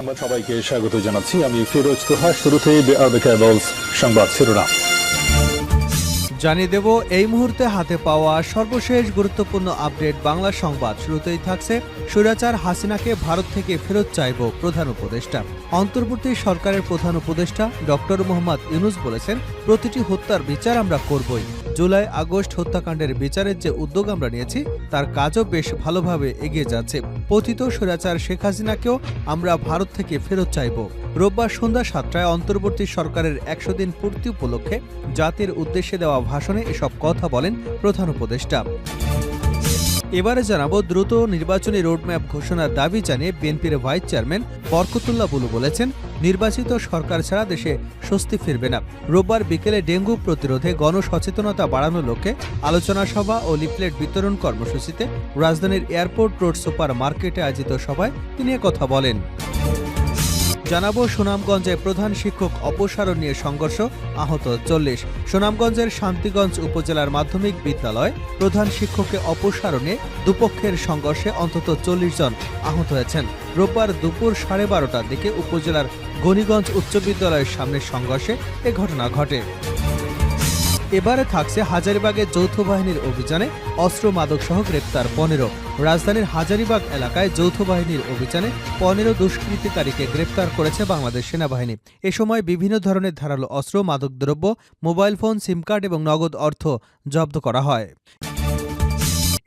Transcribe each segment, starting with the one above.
সংবাদ সবাইকে স্বাগত জানাচ্ছি। আমি ফিরোজ তোহা। শুরুতেই সংবাদ শিরোনাম জানিয়ে দেব এই মুহূর্তে হাতে পাওয়া সর্বশেষ গুরুত্বপূর্ণ আপডেট বাংলা সংবাদ। শুরুতেই থাকছে স্বৈরাচার হাসিনাকে ভারত থেকে ফেরত চাইব প্রধান উপদেষ্টা। অন্তর্বর্তী সরকারের প্রধান উপদেষ্টা ডক্টর মোহাম্মদ ইউনূস বলেছেন, প্রতিটি হত্যার বিচার আমরা করবই। জুলাই আগস্ট হত্যাকাণ্ডের বিচারের যে উদ্যোগ আমরা নিয়েছি তার কাজও বেশ ভালোভাবে এগিয়ে যাচ্ছে। পতিত স্বৈরাচার শেখ হাসিনাকেও আমরা ভারত থেকে ফেরত চাইব। রোববার সন্ধ্যা ৭টায় অন্তর্বর্তী সরকারের ১০০ দিন পূর্তি উপলক্ষে জাতির উদ্দেশ্যে দেওয়া ভাষণে এসব কথা বলেন প্রধান উপদেষ্টা। এবারে জানাবো, দ্রুত নির্বাচনী রোডম্যাপ ঘোষণার দাবি জানিয়ে বিএনপির ভাইস চেয়ারম্যান বরকতুল্লাহ বুলু বলেছেন, নির্বাচিত সরকার ছাড়া দেশে স্বস্তি ফিরবে না। রোববার বিকেলে ডেঙ্গু প্রতিরোধে গণসচেতনতা বাড়ানোর লক্ষ্যে আলোচনা সভা ও লিফলেট বিতরণ কর্মসূচিতে রাজধানীর এয়ারপোর্ট রোড সুপার মার্কেটে আয়োজিত সভায় তিনি কথা বলেন। জানাবো, সুনামগঞ্জে প্রধান শিক্ষক অপসারণ নিয়ে সংঘর্ষ, আহত ৪০। সুনামগঞ্জের শান্তিগঞ্জ উপজেলার মাধ্যমিক বিদ্যালয় প্রধান শিক্ষককে অপসারণে দুপক্ষের সংঘর্ষে অন্তত ৪০ জন আহত হয়েছেন। রোববার দুপুর 12:30টার দিকে উপজেলার গণিগঞ্জ উচ্চ বিদ্যালয়ের সামনে সংঘর্ষে এ ঘটনা ঘটে। এবারে থাকছে হাজারীবাগের যৌথ বাহিনীর অভিযানে অস্ত্র মাদক সহ গ্রেপ্তার ১৫। রাজধানীর হাজারীবাগ এলাকায় যৌথ বাহিনীর অভিযানে ১৫ দুষ্কৃতিকারীকে গ্রেপ্তার করেছে বাংলাদেশ সেনাবাহিনী। এ সময় বিভিন্ন ধরনের ধারালো অস্ত্র, মাদকদ্রব্য, মোবাইল ফোন, সিম কার্ড এবং নগদ অর্থ জব্দ করা হয়।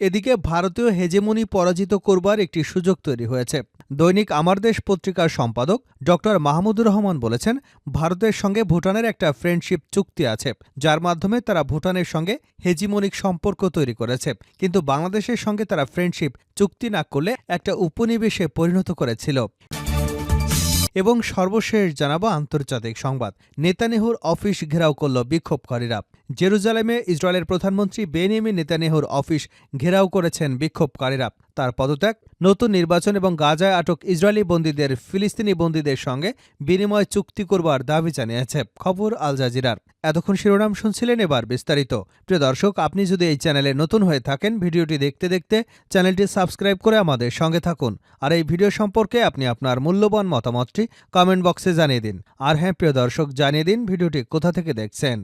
এদিকে ভারতীয় হেজেমনি পরাজিত করবার একটি সুযোগ তৈরি হয়েছে। দৈনিক আমার দেশ পত্রিকার সম্পাদক ডক্টর মাহমুদুর রহমান বলেছেন, ভারতের সঙ্গে ভুটানের একটা ফ্রেন্ডশিপ চুক্তি আছে, যার মাধ্যমে তারা ভুটানের সঙ্গে হেজিমনিক সম্পর্ক তৈরি করেছে, কিন্তু বাংলাদেশের সঙ্গে তারা ফ্রেন্ডশিপ চুক্তি না করলে একটা উপনিবেশে পরিণত করেছিল। এবং সর্বশেষ জানাবো আন্তর্জাতিক সংবাদ। নেতানিয়াহুর অফিস ঘেরাও করল বিক্ষোভকারীরা। জেরুজালেমে ইসরায়েলের প্রধানমন্ত্রী বেনিয়ামিন নেতানিয়াহুর অফিস ঘেরাও করেছেন বিক্ষোভকারীরা। তার পদত্যাগ, নতুন নির্বাচন এবং গাজায় আটক ইসরায়েলি বন্দীদের ফিলিস্তিনি বন্দীদের সঙ্গে বিনিময় চুক্তি করবার দাবি জানিয়েছে। খবর আল জাজিরার। এতক্ষণ শিরোনাম শুনছিলেন, এবার বিস্তারিত। প্রিয় দর্শক, আপনি যদি এই চ্যানেলে নতুন হয়ে থাকেন, ভিডিওটি দেখতে দেখতে চ্যানেলটি সাবস্ক্রাইব করে আমাদের সঙ্গে থাকুন। আর এই ভিডিও সম্পর্কে আপনি আপনার মূল্যবান মতামতটি কমেন্ট বক্সে জানিয়ে দিন। আর হ্যাঁ প্রিয় দর্শক, জানিয়ে দিন ভিডিওটি কোথা থেকে দেখছেন।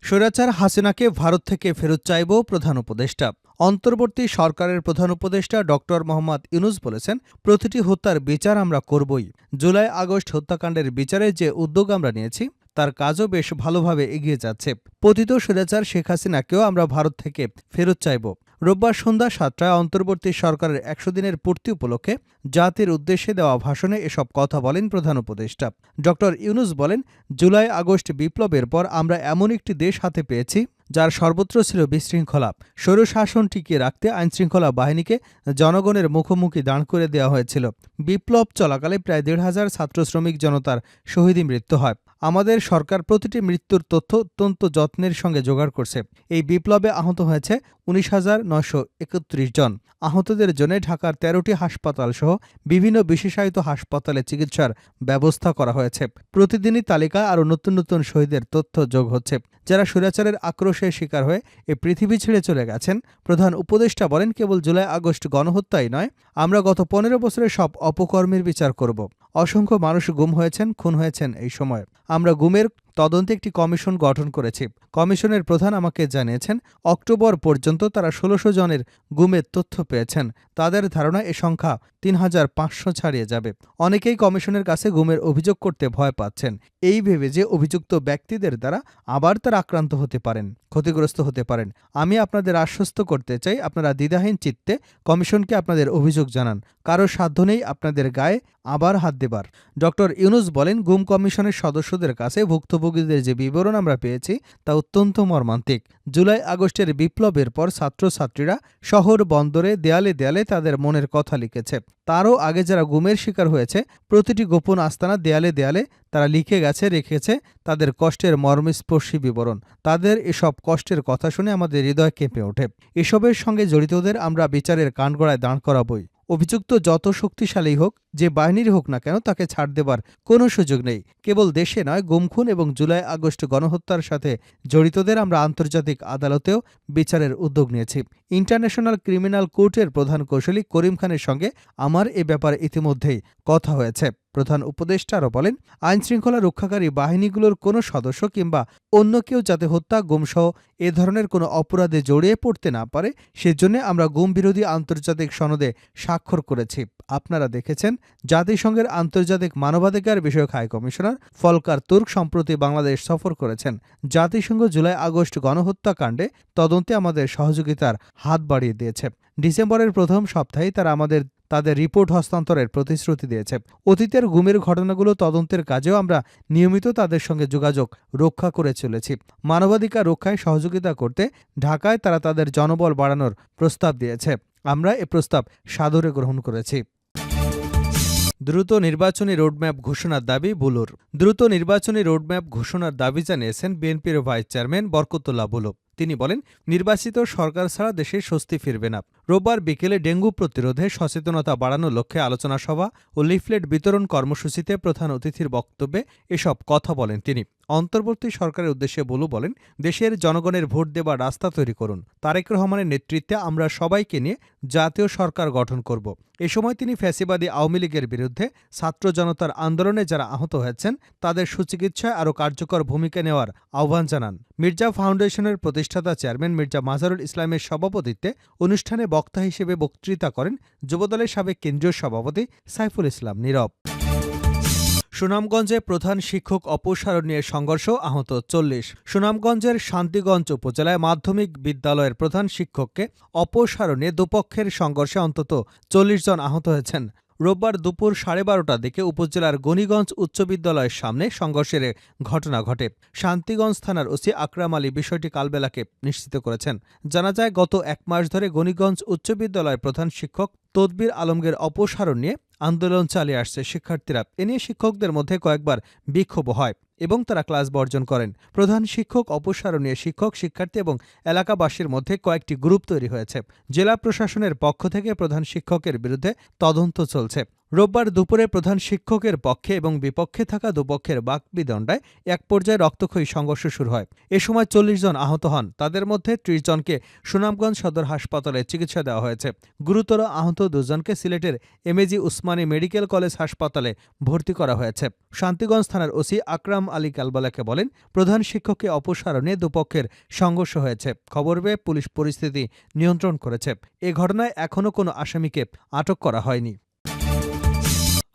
স্বৈরাচার হাসিনাকে ভারত থেকে ফেরত চাইব প্রধান উপদেষ্টা। অন্তর্বর্তী সরকারের প্রধান উপদেষ্টা ডক্টর মোহাম্মদ ইউনূস বলেছেন, প্রতিটি হত্যার বিচার আমরা করবই। জুলাই আগস্ট হত্যাকাণ্ডের বিচারে যে উদ্যোগ আমরা নিয়েছি তার কাজও বেশ ভালোভাবে এগিয়ে যাচ্ছে। পতিত স্বৈরাচার শেখ হাসিনাকেও আমরা ভারত থেকে ফেরত চাইব। রোববার সন্ধ্যা ৭টায় অন্তর্বর্তী সরকারের ১০০ দিনের পূর্তি উপলক্ষে জাতির উদ্দেশ্যে দেওয়া ভাষণে এসব কথা বলেন প্রধান উপদেষ্টা। ডক্টর ইউনূস বলেন, জুলাই আগস্ট বিপ্লবের পর আমরা এমন একটি দেশ হাতে পেয়েছি যার সর্বত্র ছিল বিশৃঙ্খলা। স্বৈরশাসন টিকিয়ে রাখতে আইনশৃঙ্খলা বাহিনীকে জনগণের মুখোমুখি দাঁড় করে দেওয়া হয়েছিল। বিপ্লব চলাকালে প্রায় ১৫০০ ছাত্র শ্রমিক জনতার শহীদী মৃত্যু হয়। আমাদের সরকার প্রতিটি মৃত্যুর তথ্য অত্যন্ত যত্নের সঙ্গে জোগাড় করছে। এই বিপ্লবে আহত হয়েছে ১৯,৯৩১ জন। আহতদের জন্য ঢাকার ১৩টি হাসপাতাল সহ বিভিন্ন বিশেষায়িত হাসপাতালে চিকিৎসার ব্যবস্থা করা হয়েছে। প্রতিদিনই তালিকায় আরও নতুন নতুন শহীদের তথ্য যোগ হচ্ছে, যারা স্বৈরাচারের আক্রোশের শিকার হয়ে এ পৃথিবী ছেড়ে চলে গেছেন। প্রধান উপদেষ্টা বলেন, কেবল জুলাই আগস্ট গণহত্যাই নয়, আমরা গত ১৫ বছরের সব অপকর্মের বিচার করব। অসংখ্য মানুষ গুম হয়েছেন, খুন হয়েছেন। এই সময় আমরা গুমের তদন্তে একটি কমিশন গঠন করেছি। কমিশনের প্রধান আমাকে জানিয়েছেন, অক্টোবর পর্যন্ত তারা ১৬০০ জনের গুমের তথ্য পেয়েছেন। তাদের ধারণা এ সংখ্যা ৩৫০০ ছাড়িয়ে যাবে। অনেকেই কমিশনের কাছে গুমের অভিযোগ করতে ভয় পাচ্ছেন, এই ভেবে যে অভিযুক্ত ব্যক্তিদের দ্বারা আবার তারা আক্রান্ত হতে পারেন, ক্ষতিগ্রস্ত হতে পারেন। আমি আপনাদের আশ্বস্ত করতে চাই, আপনারা দ্বিধাহীন চিত্তে কমিশনকে আপনাদের অভিযোগ জানান। কারো সাধ্য নেই আপনাদের গায়ে আবার হাত দেবার। ডক্টর ইউনূস বলেন, গুম কমিশনের সদস্যদের কাছে ভুক্তভোগীদের যে বিবরণ আমরা পেয়েছি তা অত্যন্ত মর্মান্তিক। জুলাই আগস্টের বিপ্লবের পর ছাত্রছাত্রীরা শহর বন্দরে দেয়ালে দেয়ালে তাদের মনের কথা লিখেছে। তারও আগে যারা গুমের শিকার হয়েছে, প্রতিটি গোপন আস্তানা দেয়ালে দেয়ালে তারা লিখে গেছে, রেখেছে তাদের কষ্টের মর্মস্পর্শী বিবরণ। তাদের এসব কষ্টের কথা শুনে আমাদের হৃদয় কেঁপে ওঠে। এসবের সঙ্গে জড়িতদের আমরা বিচারের কাঠগড়ায় দাঁড় করাবই। অভিযুক্ত যত শক্তিশালী হোক, যে বাহিনীর হোক না কেন, তাকে ছাড় দেবার কোনো সুযোগ নেই। কেবল দেশে নয়, গুমখুন এবং জুলাই আগস্ট গণহত্যার সাথে জড়িতদের আমরা আন্তর্জাতিক আদালতেও বিচারের উদ্যোগ নিয়েছি। ইন্টারন্যাশনাল ক্রিমিনাল কোর্টের প্রধান কৌঁসুলি করিম খানের সঙ্গে আমার এ ব্যাপারে ইতিমধ্যেই কথা হয়েছে। প্রধান উপদেষ্টা আরও বলেন, আইনশৃঙ্খলা রক্ষাকারী বাহিনীগুলোর কোনো সদস্য কিংবা অন্য কেউ যাতে হত্যা, গুমসহ এ ধরনের কোনো অপরাধে জড়িয়ে পড়তে না পারে, সেজন্য আমরা গুম বিরোধী আন্তর্জাতিক সনদে স্বাক্ষর করেছি। আপনারা দেখেছেন, জাতিসংঘের আন্তর্জাতিক মানবাধিকার বিষয়ক হাই কমিশনার ফলকার তুর্ক সম্প্রতি বাংলাদেশ সফর করেছেন। জাতিসংঘ জুলাই আগস্ট গণহত্যাকাণ্ডে তদন্তে আমাদের সহযোগিতার হাত বাড়িয়ে দিয়েছে। ডিসেম্বরের প্রথম সপ্তাহেই তারা তাদের রিপোর্ট হস্তান্তরের প্রতিশ্রুতি দিয়েছে। অতীতের গুমের ঘটনাগুলো তদন্তের কাজেও আমরা নিয়মিত তাদের সঙ্গে যোগাযোগ রক্ষা করে চলেছি। মানবাধিকার রক্ষায় সহযোগিতা করতে ঢাকায় তারা তাদের জনবল বাড়ানোর প্রস্তাব দিয়েছে। আমরা এ প্রস্তাব সাদরে গ্রহণ করেছি। দ্রুত নির্বাচনী রোডম্যাপ ঘোষণার দাবি বুলুর। দ্রুত নির্বাচনী রোডম্যাপ ঘোষণার দাবি জানিয়েছেন বিএনপির ভাইস চেয়ারম্যান বরকতুল্লাহ বুলু। তিনি বলেন, নির্বাচিত সরকার ছাড়া দেশে স্বস্তি ফিরবে না। রোববার বিকেলে ডেঙ্গু প্রতিরোধে সচেতনতা বাড়ানোর লক্ষ্যে আলোচনা সভা ও লিফলেট বিতরণ কর্মসূচিতে প্রধান অতিথির বক্তব্যে এসব কথা বলেন তিনি। অন্তর্বর্তী সরকারের উদ্দেশ্যে বুলু বলেন, দেশের জনগণের ভোট দেবার রাস্তা তৈরি করুন। তারেক রহমানের নেতৃত্বে আমরা সবাইকে নিয়ে জাতীয় সরকার গঠন করব। এ সময় তিনি ফ্যাসিবাদী আওয়ামী লীগের বিরুদ্ধে ছাত্র জনতার আন্দোলনে যারা আহত হয়েছেন তাদের সুচিকিৎসায় আরও কার্যকর ভূমিকা নেওয়ার আহ্বান জানান। মির্জা ফাউন্ডেশনের প্রতিষ্ঠাতা চেয়ারম্যান মির্জা মাজারুল ইসলামের সভাপতিত্বে অনুষ্ঠানে বক্তা হিসেবে বক্তৃতা করেন যুবদলের সাবেক কেন্দ্রীয় সভাপতি সাইফুল ইসলাম নীরব। সুনামগঞ্জে প্রধান শিক্ষক অপসারণ নিয়ে সংঘর্ষ, আহত 40। সুনামগঞ্জের শান্তিগঞ্জ উপজেলায় মাধ্যমিক বিদ্যালয়ের প্রধান শিক্ষককে অপসারণে দুপক্ষের সংঘর্ষে অন্তত 40 জন আহত হয়েছেন। রোববার দুপুর 12:30টার দিকে উপজেলার গণিগঞ্জ উচ্চ বিদ্যালয়ের সামনে সংঘর্ষের ঘটনা ঘটে। শান্তিগঞ্জ থানার ওসি আকরাম আলী বিষয়টি কালবেলাকে নিশ্চিত করেছেন। জানা যায়, গত 1 মাস ধরে গণিগঞ্জ উচ্চ বিদ্যালয়ের প্রধান শিক্ষক তদবির আলমগীর অপসারণ নিয়ে আন্দোলন চালিয়ে আসছে শিক্ষার্থীরা। এ নিয়ে শিক্ষকদের মধ্যে কয়েকবার বিক্ষোভ হয় এবং তারা ক্লাস বর্জন করেন। প্রধান শিক্ষক অপসারণ নিয়ে শিক্ষক, শিক্ষার্থী এবং এলাকাবাসীর মধ্যে কয়েকটি গ্রুপ তৈরি হয়েছে। জেলা প্রশাসনের পক্ষ থেকে প্রধান শিক্ষকের বিরুদ্ধে তদন্ত চলছে। রোববার দুপুরে প্রধান শিক্ষকের পক্ষে এবং বিপক্ষে থাকা দুপক্ষের বাকবিতণ্ডায় এক পর্যায়ে রক্তক্ষয়ী সংঘর্ষ শুরু হয়। এ সময় 40 জন আহত হন। তাদের মধ্যে 30 জনকে সুনামগঞ্জ সদর হাসপাতালে চিকিৎসা দেওয়া হয়েছে। গুরুতর আহত 2 জনকে সিলেটের এমএজি উসমানী মেডিকেল কলেজ হাসপাতালে ভর্তি করা হয়েছে। শান্তিগঞ্জ থানার ওসি আকরাম আলী কালবেলাকে বলেন, প্রধান শিক্ষককে অপসারণে দুপক্ষের সংঘর্ষ হয়েছে। খবর পেয়ে পুলিশ পরিস্থিতি নিয়ন্ত্রণ করেছে। এ ঘটনায় এখনও কোনো আসামিকে আটক করা হয়নি।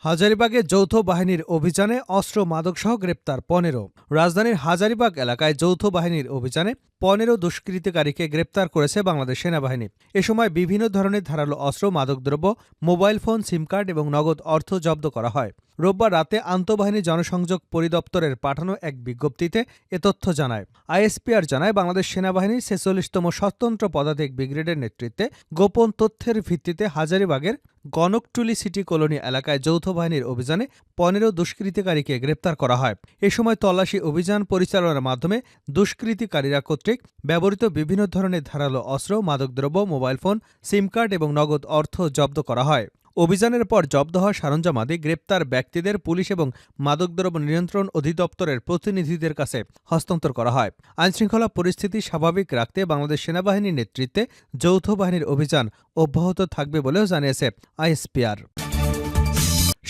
হাজারীবাগে যৌথ বাহিনীর অভিযানে অস্ত্র মাদকসহ গ্রেপ্তার 15। রাজধানীর হাজারীবাগ এলাকায় যৌথ বাহিনীর অভিযানে 15 দুষ্কৃতিকারীকে গ্রেপ্তার করেছে বাংলাদেশ সেনাবাহিনী। এ সময় বিভিন্ন ধরনের ধারালো অস্ত্র, মাদকদ্রব্য, মোবাইল ফোন, সিম কার্ড এবং নগদ অর্থ জব্দ করা হয়। রোববার রাতে আন্তঃবাহিনী জনসংযোগ পরিদপ্তরের পাঠানো এক বিজ্ঞপ্তিতে এ তথ্য জানায়। আইএসপিআর জানায়, বাংলাদেশ সেনাবাহিনীর 46তম স্বতন্ত্র পদাতিক ব্রিগেডের নেতৃত্বে গোপন তথ্যের ভিত্তিতে হাজারীবাগের গণকটুলি সিটি কলোনি এলাকায় যৌথ বাহিনীর অভিযানে 15 দুষ্কৃতিকারীকে গ্রেপ্তার করা হয়। এ সময় তল্লাশি অভিযান পরিচালনার মাধ্যমে দুষ্কৃতিকারীরা কর্তৃক ব্যবহৃত বিভিন্ন ধরনের ধারালো অস্ত্র, মাদকদ্রব্য, মোবাইল ফোন, সিম কার্ড এবং নগদ অর্থ জব্দ করা হয়। অভিযানের পর জব্দ হওয়া সরঞ্জামাদি গ্রেপ্তার ব্যক্তিদের পুলিশ এবং মাদকদ্রব্য নিয়ন্ত্রণ অধিদপ্তরের প্রতিনিধিদের কাছে হস্তান্তর করা হয়। আইনশৃঙ্খলা পরিস্থিতি স্বাভাবিক রাখতে বাংলাদেশ সেনাবাহিনীর নেতৃত্বে যৌথ বাহিনীর অভিযান অব্যাহত থাকবে বলেও জানিয়েছে আইএসপিআর।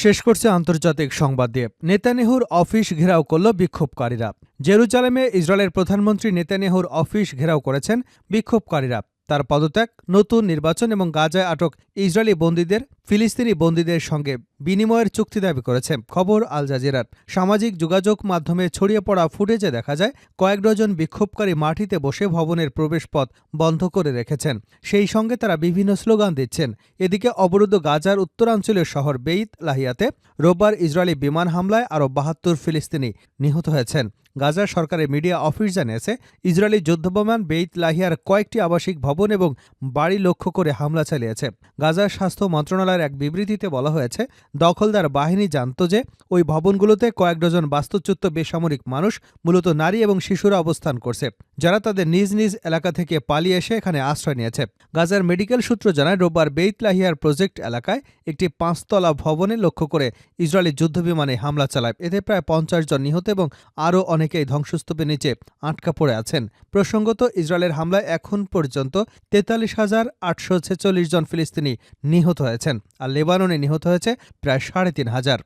শেষ করছে আন্তর্জাতিক সংবাদ দিয়ে। নেতানিয়াহুর অফিস ঘেরাও করল বিক্ষোভকারীরা। জেরুজালেমে ইসরায়েলের প্রধানমন্ত্রী নেতানিয়াহুর অফিস ঘেরাও করেছেন বিক্ষোভকারীরা। তার পদত্যাগ, নতুন নির্বাচন এবং গাজায় আটক ইসরায়েলি বন্দীদের ফিলিস্তিনি বন্দীদের সঙ্গে বিনিময়ের চুক্তি দাবি করেছে। খবর আল জাজিরার। সামাজিক যোগাযোগ মাধ্যমে ছড়িয়ে পড়া ফুটেজে দেখা যায়, কয়েক ডজন বিক্ষোভকারী মাটিতে বসে ভবনের প্রবেশপথ বন্ধ করে রেখেছেন। সেই সঙ্গে তারা বিভিন্ন স্লোগান দিচ্ছেন। এদিকে অবরুদ্ধ গাজার উত্তরাঞ্চলীয় শহর বেইত লাহিয়াতে রোববার ইসরায়েলি বিমান হামলায় আরও 72 ফিলিস্তিনি নিহত হয়েছেন। গাজার সরকারের মিডিয়া অফিস জানিয়েছে, ইসরায়েলি যুদ্ধবিমান বেইত লাহিয়ার কয়েকটি আবাসিক ভবন এবং বাড়ি লক্ষ্য করে হামলা চালিয়েছে। গাজার স্বাস্থ্য মন্ত্রণালয়ের করার এক বিবৃতিতে বলা হয়েছে, দখলদার বাহিনী জানত যে ওই ভবনগুলোতে কয়েক ডজন বাস্তুচ্যুত বেসামরিক মানুষ, মূলত নারী এবং শিশুরা অবস্থান করছে, যারা তাদের নিজ নিজ এলাকা থেকে পালিয়ে এসে এখানে আশ্রয় নিয়েছে। গাজার মেডিকেল সূত্র জানায়, রোববার বেইত লাহিয়ার প্রজেক্ট এলাকায় একটি 5তলা ভবনে লক্ষ্য করে ইসরায়েলি যুদ্ধবিমানে হামলা চালায়। এতে প্রায় 50 জন নিহত এবং আরও অনেকেই ধ্বংসস্তূপের নিচে আটকা পড়ে আছেন। প্রসঙ্গত, ইসরায়েলের হামলায় এখন পর্যন্ত 43,846 জন ফিলিস্তিনি নিহত হয়েছেন, আর লেবাননে নিহত হয়েছে প্রায় 3,500।